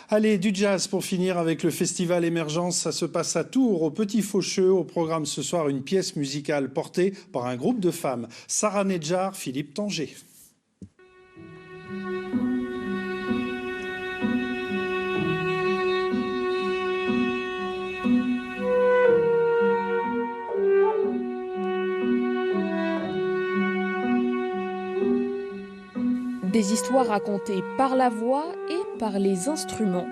Allez, du jazz pour finir avec le festival Émergence. Ça se passe à Tours, au Petit Faucheux. Au programme ce soir, une pièce musicale portée par un groupe de femmes. Sarah Nedjar, Philippe Tanger. Des histoires racontées par la voix et par les instruments.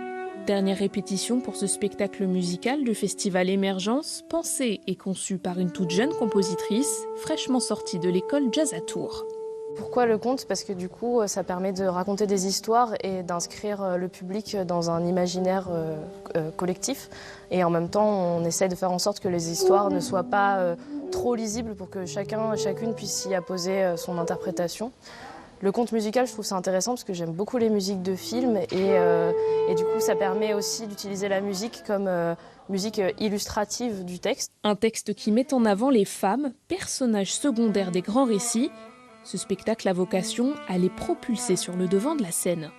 Dernière répétition pour ce spectacle musical du festival Émergence, pensé et conçu par une toute jeune compositrice, fraîchement sortie de l'école Jazz à Tours. Pourquoi le conte? Parce que du coup, ça permet de raconter des histoires et d'inscrire le public dans un imaginaire collectif. Et en même temps, on essaie de faire en sorte que les histoires ne soient pas trop lisibles pour que chacun et chacune puisse y apposer son interprétation. Le conte musical, je trouve ça intéressant parce que j'aime beaucoup les musiques de films et du coup, ça permet aussi d'utiliser la musique comme musique illustrative du texte. Un texte qui met en avant les femmes, personnages secondaires des grands récits. Ce spectacle a vocation à les propulser sur le devant de la scène.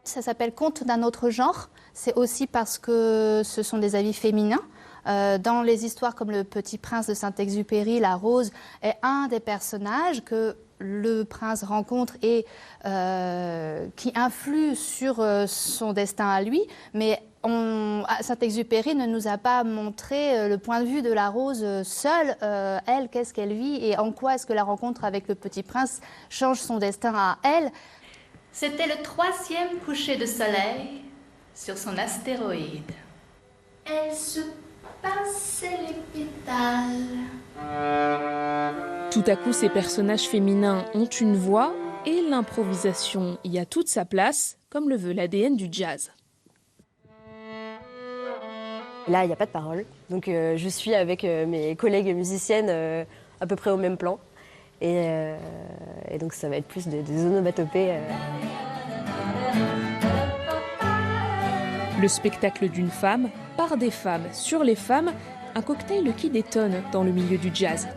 Ça s'appelle Contes d'un autre genre. C'est aussi parce que ce sont des avis féminins. Dans les histoires comme Le Petit Prince de Saint-Exupéry, la Rose est un des personnages que le prince rencontre et qui influe sur son destin à lui. Mais Saint-Exupéry ne nous a pas montré le point de vue de la Rose seule. Elle, qu'est-ce qu'elle vit et en quoi est-ce que la rencontre avec le Petit Prince change son destin à elle. C'était le 3e coucher de soleil sur son astéroïde. Elle se passait les pétales. Tout à coup, ces personnages féminins ont une voix et l'improvisation y a toute sa place, comme le veut l'ADN du jazz. Là, il n'y a pas de parole, donc je suis avec mes collègues musiciennes à peu près au même plan. Et donc ça va être plus des onomatopées. Le spectacle d'une femme, par des femmes, sur les femmes, un cocktail qui détonne dans le milieu du jazz.